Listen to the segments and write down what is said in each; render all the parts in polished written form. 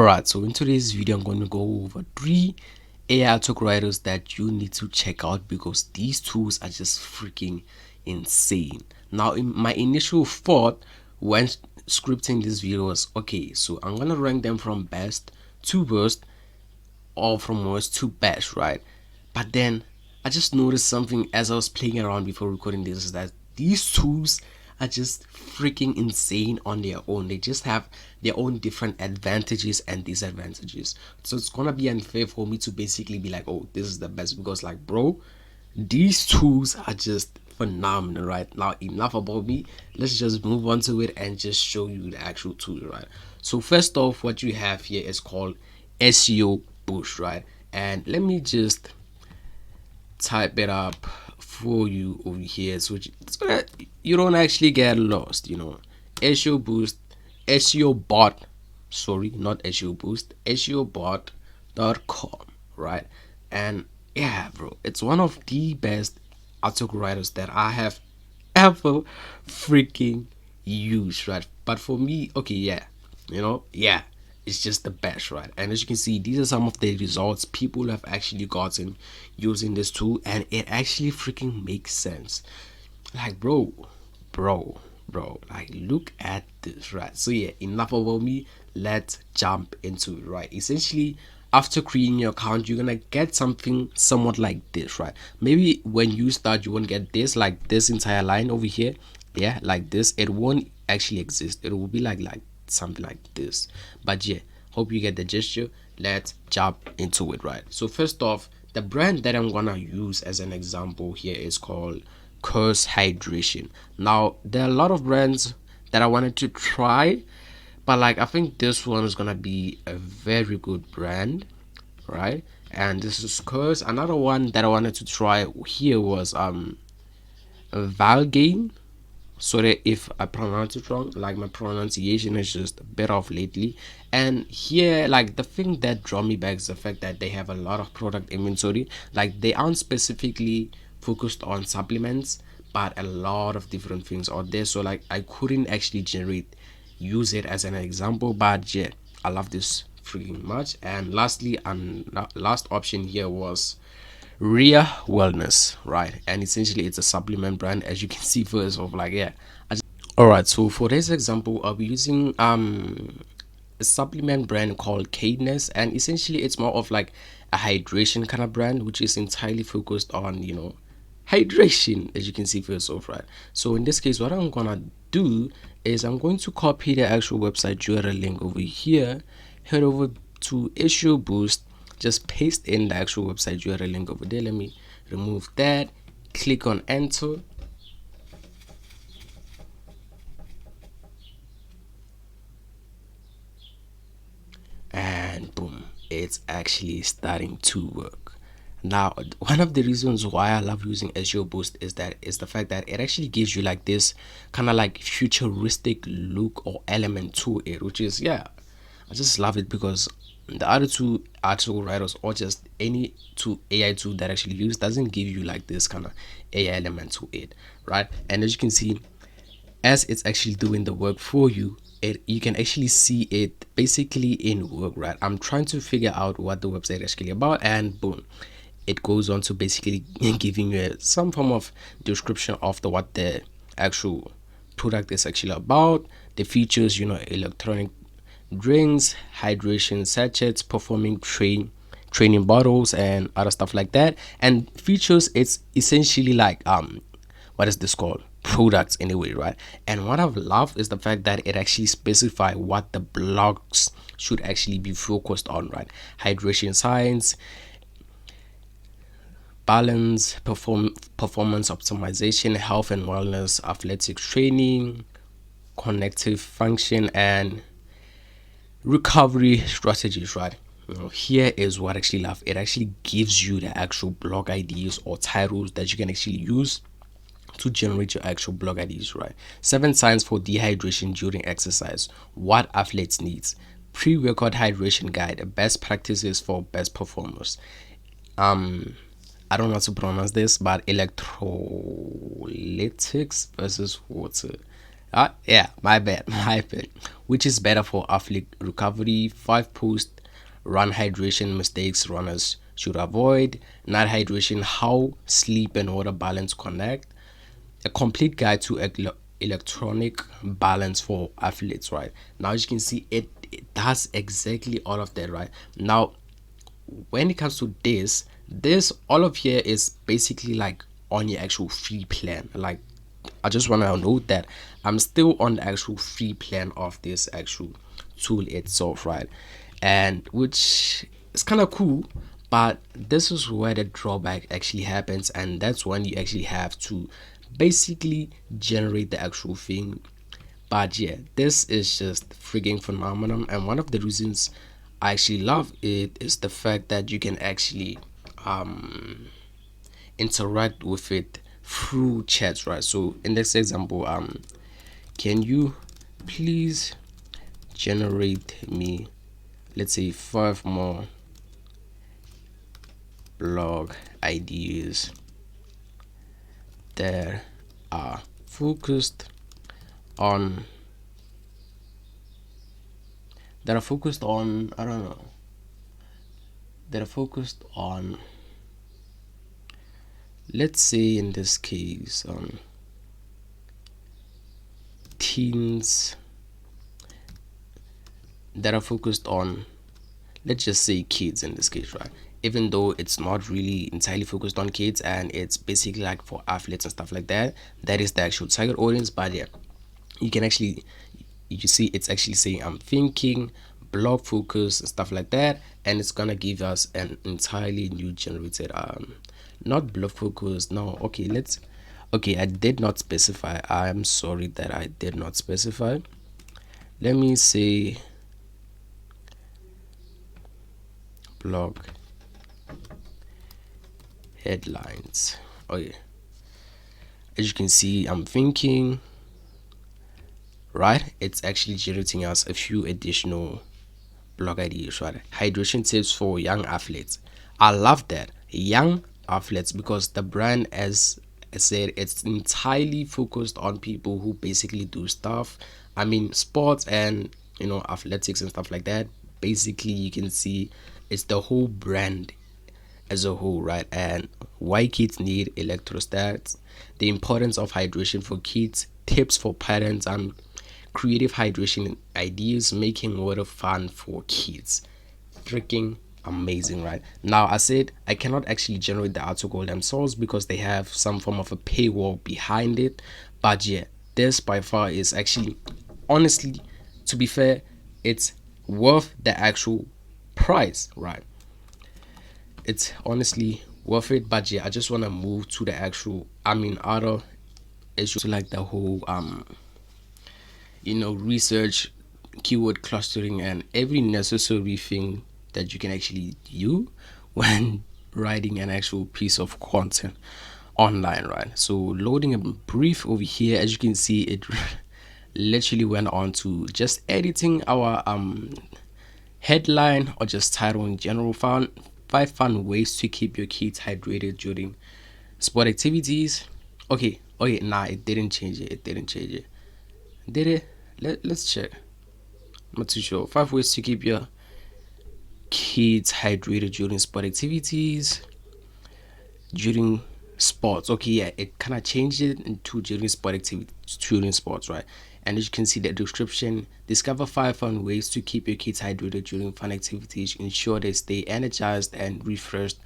Alright, so in today's video, I'm going to go over 3 AI talk writers that you need to check out because these tools are just freaking insane. Now, in my initial thought when scripting this video was, okay, so I'm going to rank them from best to worst or from worst to best, right? But then I just noticed something as I was playing around before recording this, is that these tools are just freaking insane on their own. They just have their own different advantages and disadvantages. So it's gonna be unfair for me to basically be like, oh, this is the best, because like, bro, these tools are just phenomenal. Right now, enough about me, let's just move on to it and just show you the actual tools. Right, so first off, what you have here is called SEO Boost, right? And let me just type it up for you over here so that you don't actually get lost. SEO Boost, SEObot, sorry, not SEO Boost, SEObot.com, right? And yeah, bro, it's one of the best article writers that I have ever freaking used, right? But for me, okay, yeah, it's just the best, right? And as you can see, these are some of the results people have actually gotten using this tool, and it actually freaking makes sense. Like, bro, like, look at this, right? So yeah, enough about me, let's jump into it. Right, essentially, after creating your account, you're gonna get something somewhat like this, right? Maybe when you start, you won't get this, like this entire line over here, yeah, like this. It won't actually exist. It will be like something like this. But yeah, hope you get the gesture. Let's jump into it. Right, so first off, the brand that I'm gonna use as an example here is called Curse Hydration. Now, there are a lot of brands that I wanted to try, but like, I think this one is gonna be a very good brand, right? And this is Curse. Another one that I wanted to try here was Valgain. Sorry if I pronounce it wrong, like my pronunciation is just a bit off lately. And here, like, the thing that draw me back is the fact that they have a lot of product inventory. Like, they aren't specifically focused on supplements, but a lot of different things out there. So like, I couldn't actually use it as an example, but yeah, I love this freaking much. And lastly, and last option here was Rhea Wellness, right? And essentially, it's a supplement brand, as you can see first of, like, yeah. All right, so for this example, I'll be using a supplement brand called Cadence, and essentially, it's more of like a hydration kind of brand, which is entirely focused on hydration, as you can see first off, right? So in this case, what I'm gonna do is I'm going to copy the actual website URL link over here, head over to SEO Boost, just paste in the actual website URL link over there. Let me remove that, click on enter, and boom, it's actually starting to work. Now, one of the reasons why I love using SEO Boost is the fact that it actually gives you like this kind of like futuristic look or element to it, which is, yeah, I just love it, because the other two article writers or just any AI tool that actually use doesn't give you like this kind of AI element to it, right? And as you can see, as it's actually doing the work for you, you can actually see it basically in work, right? I'm trying to figure out what the website is actually about, and boom, it goes on to basically giving you some form of description of what the actual product is actually about, the features, electronic drinks, hydration sachets, performing training bottles, and other stuff like that. And features, it's essentially like what is this called, products anyway, right? And what I've loved is the fact that it actually specify what the blogs should actually be focused on, right? Hydration science, balance, performance optimization, health and wellness, athletics training, cognitive function, and recovery strategies, right? Here is what I actually love. It actually gives you the actual blog ideas or titles that you can actually use to generate your actual blog ideas, right? 7 signs for dehydration during exercise, what athletes needs, pre-workout hydration guide, best practices for best performers. I don't know how to pronounce this, but electrolytics versus water. Yeah, my bad, my bad. Which is better for athlete recovery? 5 post run hydration mistakes runners should avoid. Night hydration, how sleep and water balance connect. A complete guide to electronic balance for athletes, right? Now, as you can see, it does exactly all of that, right? Now, when it comes to this all of here is basically like on your actual free plan. Like, I just want to note that I'm still on the actual free plan of this actual tool itself, right? And which is kind of cool, but this is where the drawback actually happens, and that's when you actually have to basically generate the actual thing. But yeah, this is just freaking phenomenal, and one of the reasons I actually love it is the fact that you can actually interact with it through chats, right? So in this example, can you please generate me, let's say, 5 more blog ideas that are focused on I don't know, that are focused on, let's say in this case, teens, that are focused on, let's just say, kids in this case, right? Even though it's not really entirely focused on kids and it's basically like for athletes and stuff like that, that is the actual target audience. But yeah, you can actually, you see it's actually saying I'm thinking blog focus and stuff like that, and it's gonna give us an entirely new generated not blog focus. No, okay, let's, okay, I did not specify. I'm sorry that I did not specify. Let me say blog headlines. Oh yeah, as you can see, I'm thinking, right? It's actually generating us a few additional blog ideas, right? Hydration tips for young athletes. I love that. Young athletes, because the brand, as I said, it's entirely focused on people who basically do stuff. I mean, sports and, athletics and stuff like that. Basically, you can see it's the whole brand as a whole, right? And why kids need electrostats, the importance of hydration for kids, tips for parents, and creative hydration ideas, making water fun for kids. Freaking amazing, right? Now, I said I cannot actually generate the article themselves because they have some form of a paywall behind it. But yeah, this by far is actually, honestly, to be fair, it's worth the actual price, right? It's honestly worth it. But yeah, I just want to move to the actual, I mean, other issues, like the whole research, keyword clustering, and every necessary thing that you can actually do when writing an actual piece of content online, right? So loading a brief over here, as you can see, it literally went on to just editing our headline or just title in general. Found 5 fun ways to keep your kids hydrated during sport activities. Okay, nah, it didn't change it. It didn't change it. Did it? Let's check. I'm not too sure. 5 ways to keep your kids hydrated during sport activities. During sports. Okay, yeah, it kind of changed it into during sport activities, during sports, right? And as you can see the description, discover 5 fun ways to keep your kids hydrated during fun activities. Ensure they stay energized and refreshed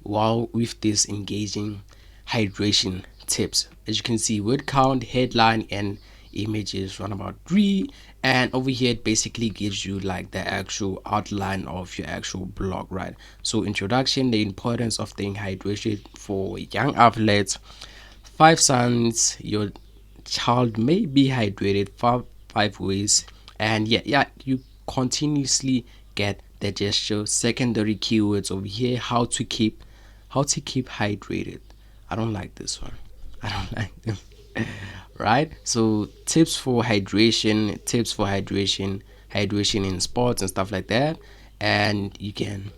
while with this engaging hydration tips. As you can see, word count, headline, and images run about 3, and over here it basically gives you like the actual outline of your actual blog, right? So introduction, the importance of staying hydrated for young athletes, 5 signs your child may be hydrated, five ways, and yeah, you continuously get the gesture. Secondary keywords over here, how to keep hydrated. I don't like this one. I don't like them. Right? So tips for hydration in sports and stuff like that, and you can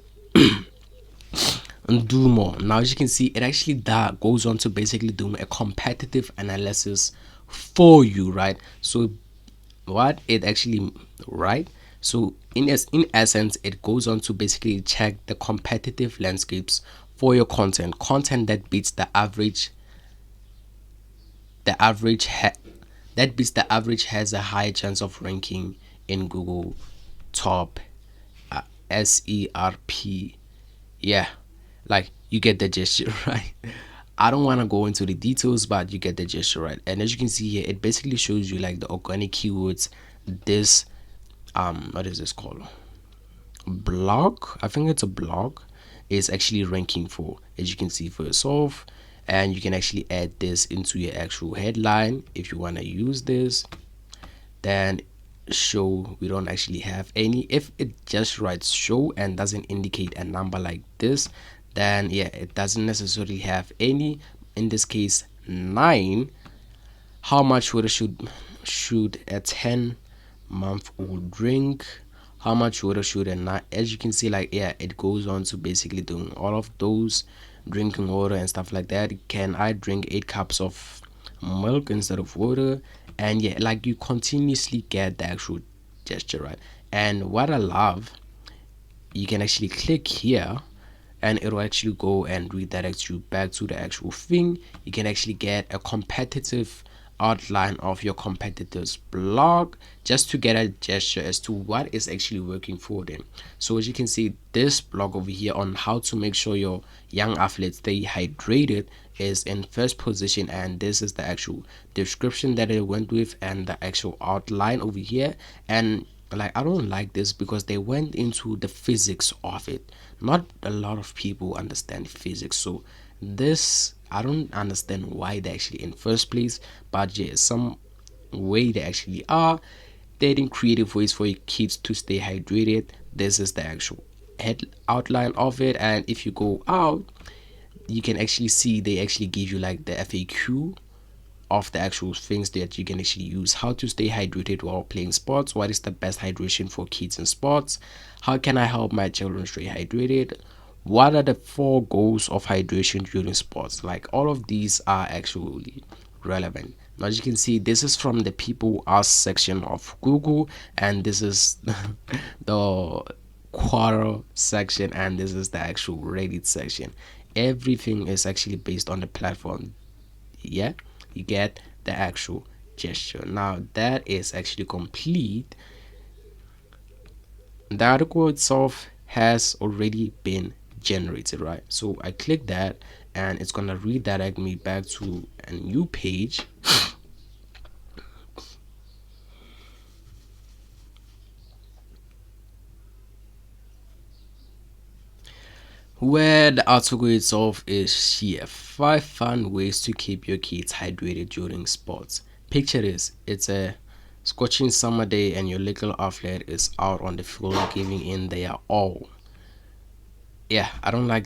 do more. Now, as you can see, it actually that goes on to basically do a competitive analysis for you, right? So what it actually, right, so in essence, it goes on to basically check the competitive landscapes for your content that beats the average that beats the average has a high chance of ranking in Google top uh, SERP. Yeah, like you get the gesture, right? I don't want to go into the details, but you get the gesture, right? And as you can see here, it basically shows you like the organic keywords this what is this called, blog, I think it's a blog, is actually ranking for, as you can see for yourself. And you can actually add this into your actual headline if you want to use this. Then show, we don't actually have any. If it just writes show and doesn't indicate a number like this, then yeah, it doesn't necessarily have any. In this case, 9. How much water should a 10-month old drink? How much water should a nine? As you can see, like yeah, it goes on to basically doing all of those, drinking water and stuff like that. Can I drink 8 cups of milk instead of water? And yeah, like you continuously get the actual gesture, right? And what I love, you can actually click here and it'll actually go and redirect you back to the actual thing. You can actually get a competitive outline of your competitor's blog just to get a gesture as to what is actually working for them. So as you can see, this blog over here on how to make sure your young athletes stay hydrated is in first position, and this is the actual description that it went with and the actual outline over here. And like I don't like this because they went into the physics of it. Not a lot of people understand physics, so this I don't understand why they actually in first place. But yeah, some way they actually are. They're in creative ways for your kids to stay hydrated. This is the actual head outline of it. And if you go out, you can actually see they actually give you like the FAQ of the actual things that you can actually use. How to stay hydrated while playing sports, what is the best hydration for kids in sports, how can I help my children stay hydrated, what are the 4 goals of hydration during sports. Like all of these are actually relevant. Now as you can see, this is from the people ask section of Google, and this is the Quora section, and this is the actual Reddit section. Everything is actually based on the platform. Yeah, you get the actual gesture. Now that is actually complete. The article itself has already been generated, right? So I click that and it's gonna redirect me back to a new page where the article itself is here: 5 fun ways to keep your kids hydrated during sports. Picture this: it's a scorching summer day and your little athlete is out on the field giving in their all. Yeah, I don't like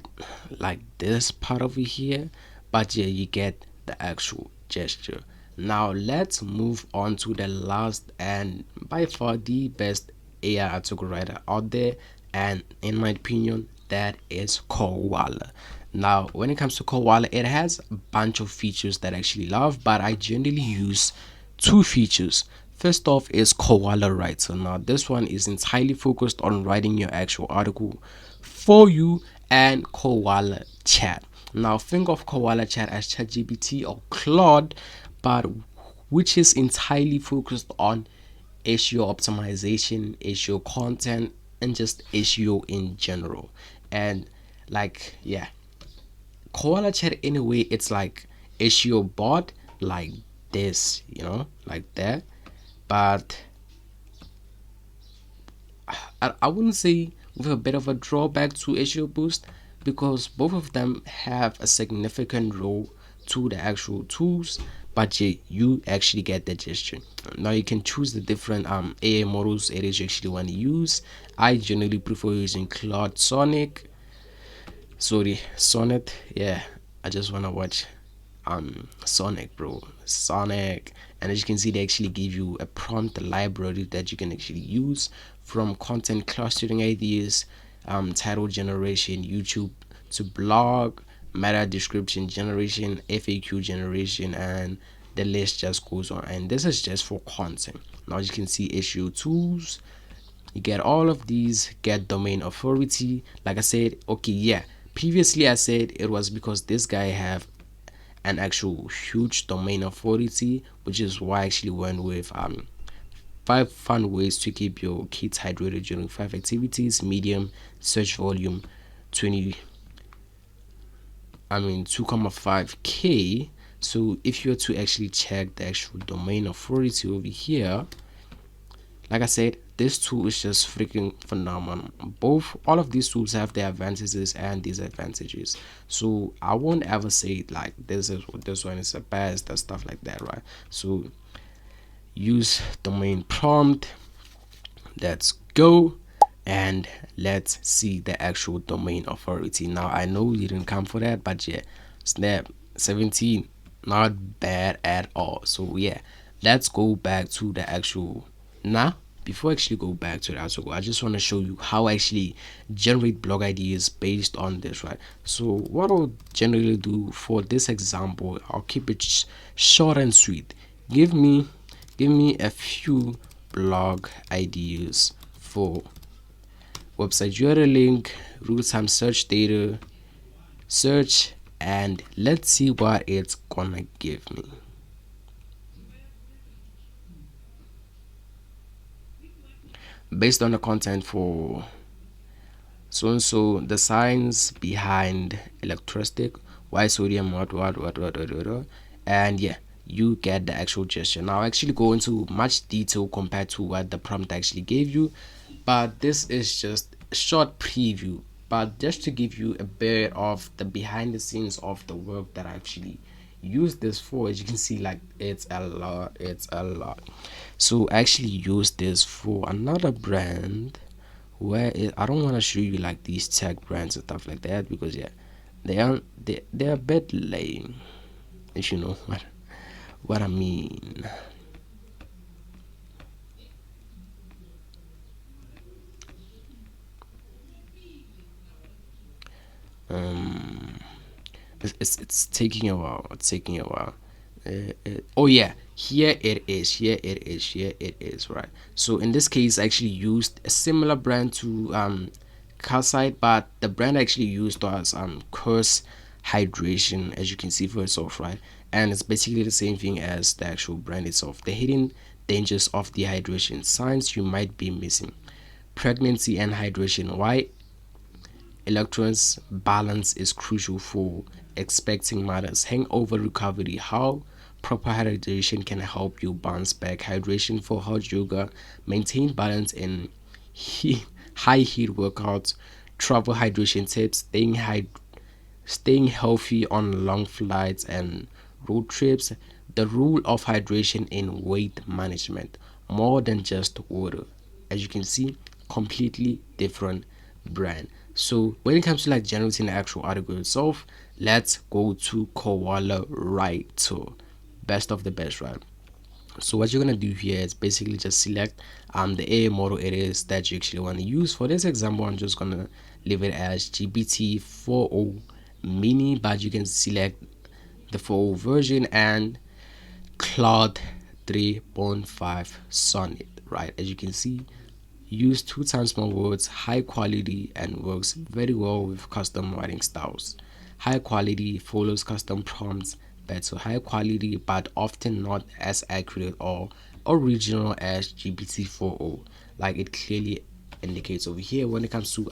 this part over here, but yeah, you get the actual gesture. Now let's move on to the last and by far the best AI article writer out there, and in my opinion, that is Koala. Now when it comes to Koala, it has a bunch of features that I actually love, but I generally use 2 features. First off is KoalaWriter. Now this one is entirely focused on writing your actual article for you, and KoalaChat. Now think of KoalaChat as ChatGPT or Claude, but which is entirely focused on SEO optimization, SEO content, and just SEO in general. And like yeah, KoalaChat in a way it's like SEObot, like this, like that. But I wouldn't say with a bit of a drawback to SEO Boost, because both of them have a significant role to the actual tools. But yeah, you actually get the gesture. Now you can choose the different AI models it is you actually want to use. I generally prefer using Claude Sonnet. Yeah, I just want to watch Sonic, bro. Sonic. And as you can see, they actually give you a prompt library that you can actually use, from content clustering ideas, title generation, YouTube to blog, meta description generation, FAQ generation, and the list just goes on. And this is just for content. Now you can see issue tools, you get all of these, get domain authority. Like I said, okay, yeah, previously I said it was because this guy have an actual huge domain authority, which is why I actually went with 5 fun ways to keep your kids hydrated during 5 activities. Medium search volume 20, 2.5k. So if you were to actually check the actual domain authority over here, like I said, this tool is just freaking phenomenal. All of these tools have their advantages and disadvantages. So I won't ever say like this one is the best and stuff like that, right? So use domain prompt. Let's go and let's see the actual domain authority. Now I know you didn't come for that, but yeah, snap 17, not bad at all. So yeah, let's go back to the actual. Now before I actually go back to the actual, I just want to show you how I actually generate blog ideas based on this, right? So what I'll generally do for this example, I'll keep it short and sweet. Give me a few blog ideas for website URL link, root time search data, search, and let's see what it's gonna give me. Based on the content for so and so, the science behind electricity, why sodium, what, and yeah, you get the actual gesture. Now, I actually go into much detail compared to what the prompt actually gave you, but this is just a short preview. But just to give you a bit of the behind the scenes of the work that I actually use this for, as you can see, like it's a lot. So I actually use this for another brand where I don't want to show you like these tech brands and stuff like that, because yeah, they're a bit lame, if you know what I mean. um it's taking a while. Oh yeah, here it is, right? So in this case I actually used a similar brand to calcite, but the brand I actually used was course hydration, as you can see for itself, right? And it's basically the same thing as the actual brand itself. The hidden dangers of dehydration, signs you might be missing, pregnancy and hydration, why electrons balance is crucial for expecting mothers, hangover recovery, how proper hydration can help you bounce back, hydration for hot yoga, maintain balance in heat, high heat workouts, travel hydration tips, staying healthy on long flights and road trips, the role of hydration in weight management, more than just water. As you can see, completely different brand. So when it comes to like generating the actual article itself, let's go to KoalaWriter. Best of the best, right? So what you're gonna do here is basically just select the AI model it is that you actually want to use. For this example, I'm just gonna leave it as GPT 4.0 mini, but you can select the 4.0 version and Cloud 3.5 Sonnet, right? As you can see, use 2 times more words, high quality, and works very well with custom writing styles. High quality follows custom prompts better. High quality, but often not as accurate or original as GPT 4.0, like it clearly indicates over here. When it comes to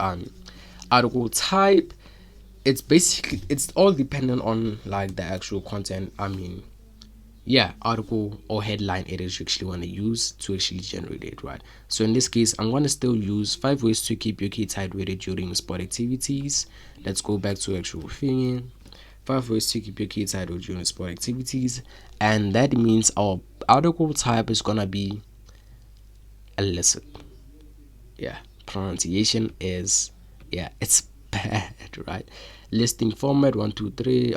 article type, it's all dependent on like the actual content. Yeah, article or headline it is you actually want to use to actually generate it, right? So in this case, I'm going to still use 5 ways to keep your kids hydrated during sport activities. Let's go back to actual thing. 5 ways to keep your kids hydrated during sport activities, and that means our article type is gonna be a lesson. Yeah, pronunciation is, yeah, it's bad, right? Listing format 1, 2, 3.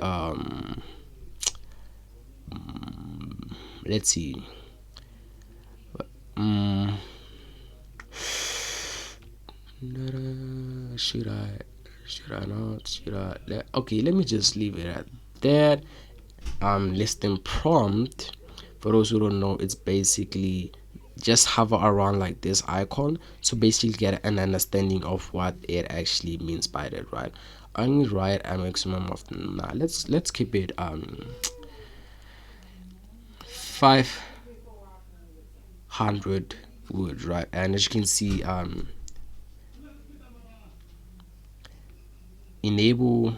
Let's see. um should I not, okay, let me just leave it at that. listing prompt, for those who don't know, it's basically just hover around like this icon to basically get an understanding of what it actually means by that, right? Only write a maximum of, nah, let's keep it 500 words, right? And as you can see, enable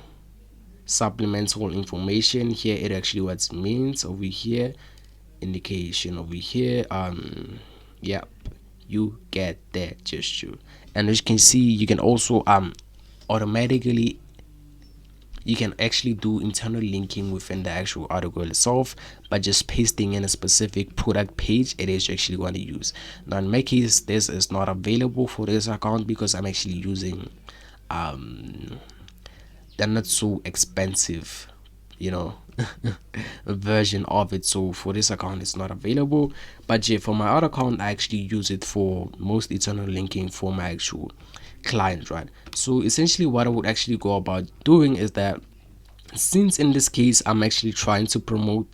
supplemental information here, it actually what it means over here, indication over here, yep, you get that gesture. And as you can see, you can also automatically, you can actually do internal linking within the actual article itself by just pasting in a specific product page it is actually going to use. Now in my case, this is not available for this account because I'm actually using they're not so expensive, you know, version of it. So for this account it's not available, but yeah, for my other account I actually use it for most internal linking for my actual client, right? So essentially what I would actually go about doing is that, since in this case I'm actually trying to promote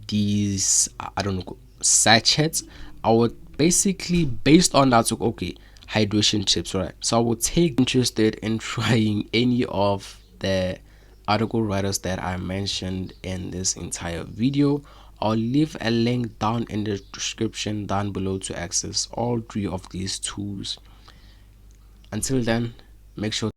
these I don't know, sachets, I would basically, based on that, so okay, hydration chips, right? So I would take interested in trying any of the article writers that I mentioned in this entire video. I'll leave a link down in the description down below to access all three of these tools. Until then, make sure